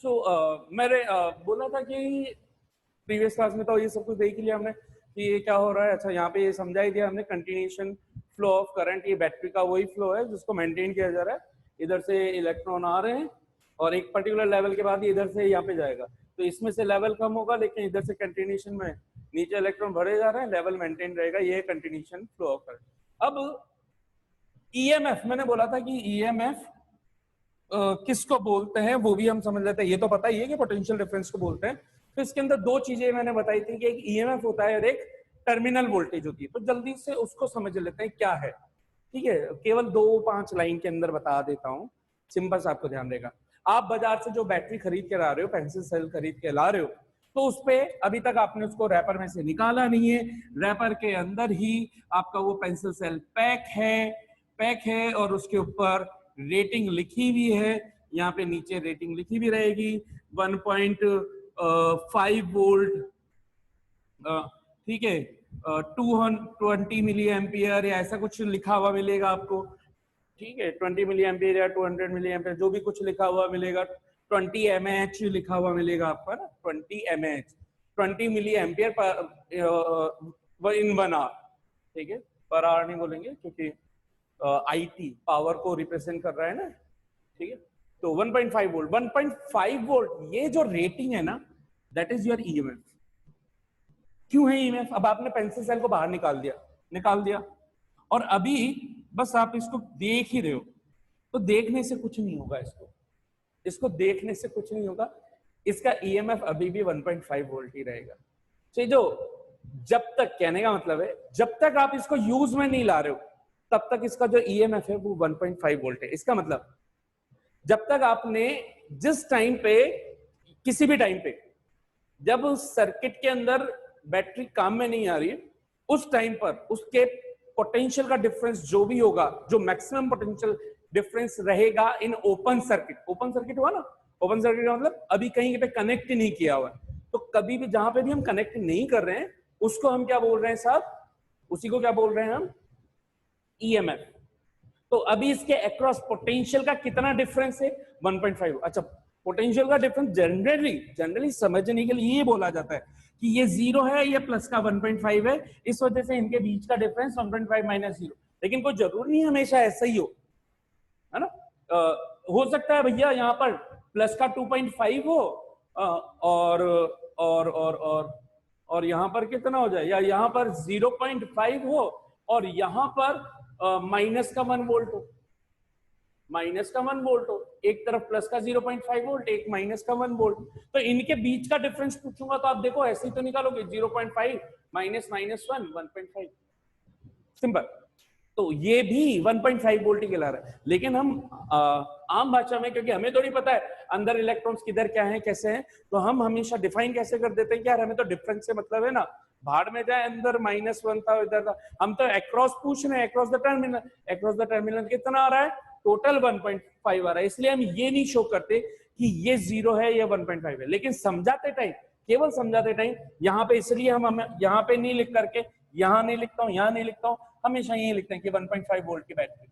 मैंने बोला था कि प्रीवियस क्लास में तो ये सब कुछ देख ही लिया हमने कि ये क्या हो रहा है। अच्छा, यहाँ पे ये समझा ही दिया हमने, कंटिन्यूएशन फ्लो ऑफ करंट, ये बैटरी का वही फ्लो है जिसको मेंटेन किया जा रहा है। इधर से इलेक्ट्रॉन आ रहे हैं और एक पर्टिकुलर लेवल के बाद इधर से यहाँ पे जाएगा, तो इसमें से लेवल कम होगा, लेकिन इधर से कंटिन्यूएशन में नीचे इलेक्ट्रॉन भरे जा रहे हैं, लेवल मेंटेन रहेगा। ये कंटिन्यूएशन फ्लो ऑफ करंट। अब ईएमएफ, मैंने बोला था कि ईएमएफ किसको बोलते हैं वो भी हम समझ लेते हैं। ये तो पता ही है कि पोटेंशियल डिफरेंस को बोलते हैं। तो इसके अंदर दो चीजें मैंने बताई थी कि एक ईएमएफ होता है और एक टर्मिनल वोल्टेज होती है। तो जल्दी से उसको समझ लेते हैं क्या है। ठीक है, केवल 2-5 लाइन के अंदर बता देता हूँ, सिंपल सा आपको ध्यान रहेगा। आप बाजार से जो बैटरी खरीद के ला रहे हो, पेंसिल सेल खरीद के ला रहे हो, तो उस पे अभी तक आपने उसको रैपर में से निकाला नहीं है। रैपर के अंदर ही आपका वो पेंसिल सेल पैक है और उसके ऊपर रेटिंग लिखी हुई है। यहाँ पे नीचे रेटिंग लिखी भी रहेगी 1.5 वोल्ट, ठीक है, 220 मिली एम्पियर या ऐसा कुछ लिखा हुआ मिलेगा आपको। ठीक है, 20 मिली एम्पियर या 200 मिली एम्पियर जो भी कुछ लिखा हुआ मिलेगा। 20 mAh लिखा हुआ मिलेगा आपको, है ना, 20 mAh, 20 milli ampere per in 1 our. ठीक है, पर आवर नहीं बोलेंगे क्योंकि आईटी पावर को रिप्रेजेंट कर रहा है ना। ठीक है, तो 1.5 वोल्ट, 1.5 वोल्ट ये जो रेटिंग है ना, दैट इज योर ईएमएफ। क्यों है ईएमएफ? अब आपने पेंसिल सेल को बाहर निकाल दिया और अभी बस आप इसको देख ही रहे हो, तो देखने से कुछ नहीं होगा। इसको देखने से कुछ नहीं होगा। इसका ईएमएफ अभी भी 1.5 वोल्ट ही रहेगा। तो जो जब तक, कहने का मतलब है जब तक आप इसको यूज में नहीं ला रहे हो तब तक इसका जो ईएमएफ है वो 1.5 वोल्ट है। इसका मतलब जब तक आपने जिस टाइम पे, किसी भी टाइम पे जब उस सर्किट के अंदर बैटरी काम में नहीं आ रही है, उस टाइम पर उसके पोटेंशियल का डिफरेंस जो भी होगा, जो मैक्सिमम पोटेंशियल डिफरेंस रहेगा इन ओपन सर्किट हुआ ना। ओपन सर्किट का मतलब अभी कहीं पे कनेक्ट नहीं किया हुआ है। तो कभी भी जहां पे भी हम कनेक्ट नहीं कर रहे हैं उसको हम क्या बोल रहे हैं साहब? उसी को क्या बोल रहे हैं हम? ईएमएफ। तो अभी इसके अक्रॉस पोटेंशियल का कितना डिफरेंस है? 1.5। अच्छा, पोटेंशियल का डिफरेंस जनरली समझने के लिए ये बोला जाता है कि ये 0 है, ये प्लस का 1.5 है, इस वजह से इनके बीच का डिफरेंस 1.5 माइनस 0। लेकिन कोई जरूरी नहीं हमेशा ऐसा ही हो, है ना। हो सकता है भैया यहाँ पर प्लस का 2.5 हो और यहाँ पर कितना हो जाए, या यहाँ पर 0.5 हो और यहाँ पर माइनस का 1 वोल्ट हो। एक तरफ प्लस का 0.5 वोल्ट, एक माइनस का 1 वोल्ट। तो इनके बीच का डिफरेंस पूछूंगा तो आप देखो ऐसे ही तो निकालोगे, 0.5 माइनस 1 1.5, सिंपल। तो ये भी 1.5 वोल्ट ही कहला रहा है। लेकिन हम आम भाषा में, क्योंकि हमें तो नहीं पता है अंदर इलेक्ट्रॉन्स किधर क्या है कैसे हैं, तो हम हमेशा डिफाइन कैसे कर देते हैं कि यार हमें तो डिफरेंस से मतलब है ना, भाड़ में जाए, अंदर -1 था, इधर था। हम तो अक्रॉस पूछ रहे हैं, अक्रॉस द टर्मिनल कितना आ रहा है? टोटल 1.5 आ रहा है। इसलिए हम ये नहीं शो करते कि ये 0 है, ये 1.5 है। लेकिन केवल समझाते टाइम यहाँ पे, इसलिए हम यहाँ पे नहीं लिख करके यहाँ नहीं लिखता हूँ, हमेशा यही लिखते हैं कि 1.5 वोल्ट की बैटरी।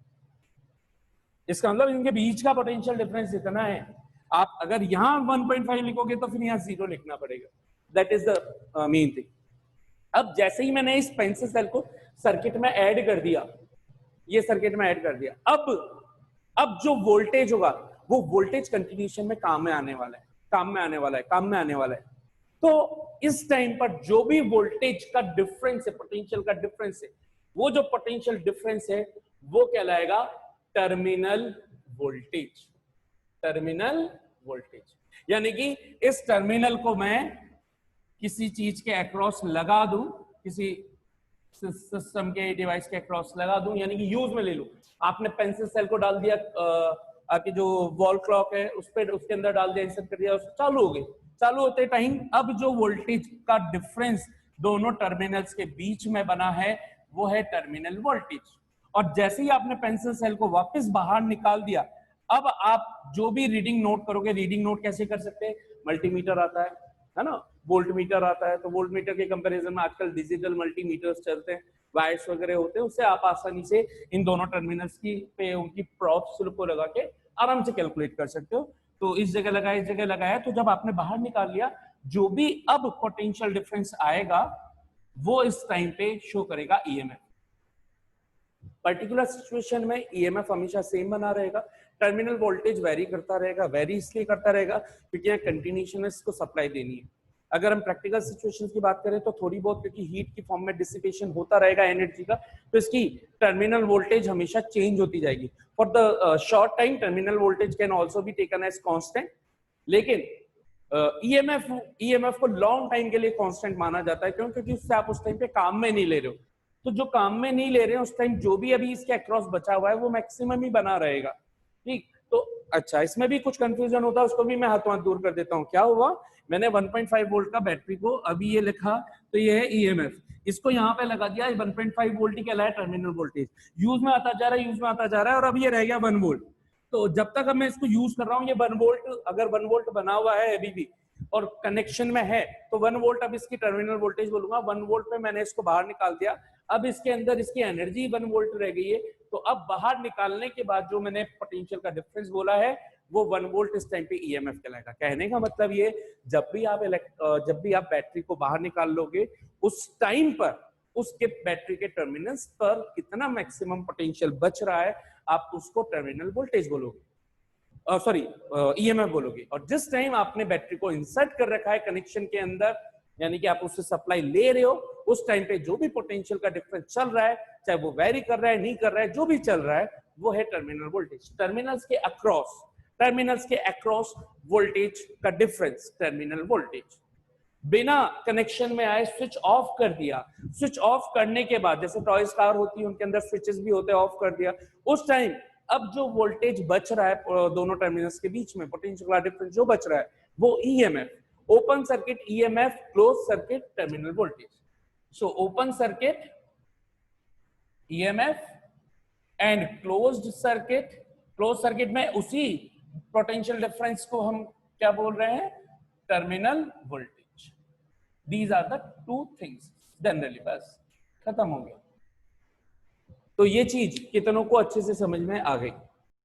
इसका मतलब इनके बीच का पोटेंशियल डिफरेंस इतना है। आप अगर यहाँ 1.5 लिखोगे तो फिर यहाँ 0 लिखना पड़ेगा। That is the main thing. अब जैसे ही मैंने इस पेंसिल सेल को सर्किट में ऐड कर दिया, ये सर्किट में ऐड कर दिया, अब जो वोल्टेज होगा वो वोल्टेज कंटिन्यूएशन में काम में आने वाला है। तो इस टाइम पर जो भी वोल्टेज का डिफरेंस है, पोटेंशियल का डिफरेंस है, वो जो पोटेंशियल डिफरेंस है वो कहलाएगा टर्मिनल वोल्टेज। यानी कि इस टर्मिनल को मैं किसी चीज के अक्रॉस लगा दूं, किसी सिस्टम के डिवाइस के अक्रॉस लगा दूं, यानी कि यूज में ले लूं। आपने पेंसिल सेल को डाल दिया, आपकी जो वॉल क्लॉक है उसके अंदर डाल दिया, इंसर्ट कर दिया, चालू हो गई। चालू होते टाइम अब जो वोल्टेज का डिफरेंस दोनों टर्मिनल्स के बीच में बना है वो है टर्मिनल वोल्टेज। और जैसे ही आपने पेंसिल सेल को वापस बाहर निकाल दिया, अब आप जो भी रीडिंग नोट करोगे, रीडिंग नोट कैसे कर सकते हैं? मल्टीमीटर आता है ना, वोल्ट मीटर आता है। तो वोल्ट मीटर के कंपैरिजन में आजकल डिजिटल मल्टीमीटर्स चलते हैं, वायर्स वगैरह होते हैं, उससे आप आसानी से इन दोनों टर्मिनल्स की पे उनकी प्रॉप्स को लगा के आराम से कैलकुलेट कर सकते हो। तो इस जगह लगाया, इस जगह लगाया, तो जब आपने बाहर निकाल लिया, जो भी अब पोटेंशियल डिफरेंस आएगा वो इस टाइम पे शो करेगा ईएमएफ। पर्टिकुलर सिचुएशन में ईएमएफ हमेशा सेम बना रहेगा, टर्मिनल वोल्टेज वेरी करता रहेगा। वेरी इसलिए करता रहेगा क्योंकि यहाँ कंटिन्यूशन इसको सप्लाई देनी है। अगर हम प्रैक्टिकल सिचुएशंस की बात करें तो थोड़ी बहुत, क्योंकि हीट की फॉर्म में डिसिपेशन होता रहेगा एनर्जी का, तो इसकी टर्मिनल वोल्टेज हमेशा चेंज होती जाएगी। For the short time terminal voltage can also be taken as constant, लेकिन ईएमएफ को लॉन्ग टाइम के लिए कांस्टेंट माना जाता है। क्यों? क्योंकि उससे आप उस टाइम पे काम में नहीं ले रहे हो। तो जो काम में नहीं ले रहे हैं उस टाइम जो भी अभी इसके अक्रॉस बचा हुआ है वो मैक्सिमम ही बना रहेगा। ठीक, तो अच्छा, इसमें भी कुछ कंफ्यूजन होता है, उसको भी मैं हाथों हाथ दूर कर देता हूँ। क्या हुआ, मैंने 1.5 वोल्ट का बैटरी को अभी ये लिखा, तो ये है ईएमएफ, इसको यहाँ पे लगा दिया, 1.5 वोल्ट ही कहलाया टर्मिनल वोल्टेज। यूज में आता जा रहा है, यूज में आता जा रहा है, और अब ये रह गया 1 वोल्ट। तो जब तक अब मैं इसको यूज कर रहा हूँ, ये 1 वोल्ट, अगर 1 वोल्ट बना हुआ है अभी भी और कनेक्शन में है, तो 1 वोल्ट अब इसकी टर्मिनल वोल्टेज बोलूंगा। 1 वोल्ट पे मैंने इसको बाहर निकाल दिया, अब इसके अंदर इसकी एनर्जी 1 वोल्ट रह गई है। तो अब बाहर निकालने के बाद जो मैंने पोटेंशियल का डिफरेंस बोला है वो 1 वोल्ट इस टाइम पे ईएमएफ कहलाएगा। कहने का मतलब ये, जब भी आप बैटरी को बाहर निकाल लोगे उस टाइम पर उसके बैटरी के टर्मिनल्स पर कितना मैक्सिमम पोटेंशियल बच रहा है, आप उसको टर्मिनल वोल्टेज बोलोगे, सॉरी ईएमएफ बोलोगे। और जिस टाइम आपने बैटरी को इंसर्ट कर रखा है कनेक्शन के अंदर, यानी कि आप उससे सप्लाई ले रहे हो, उस टाइम पे जो भी पोटेंशियल का डिफरेंस चल रहा है, चाहे वो वेरी कर रहा है, नहीं कर रहा है, जो भी चल रहा है, वो है टर्मिनल वोल्टेज। टर्मिनल्स के अक्रॉस वोल्टेज का डिफरेंस टर्मिनल वोल्टेज। बिना कनेक्शन में आए स्विच ऑफ कर दिया, स्विच ऑफ करने के बाद, जैसे टॉयज कार होती है उनके अंदर स्विचेस भी होते हैं, ऑफ कर दिया, उस टाइम अब जो वोल्टेज बच रहा है दोनों टर्मिनल्स के बीच में, पोटेंशियल का डिफरेंस जो बच रहा है वो EMF, open circuit EMF, close circuit terminal voltage. So open circuit EMF and closed circuit में उसी पोटेंशियल डिफरेंस को हम क्या बोल रहे हैं, terminal voltage. These are the two things generally, बस खत्म हो गया। तो ये चीज कितनों को अच्छे से समझ में आ गई?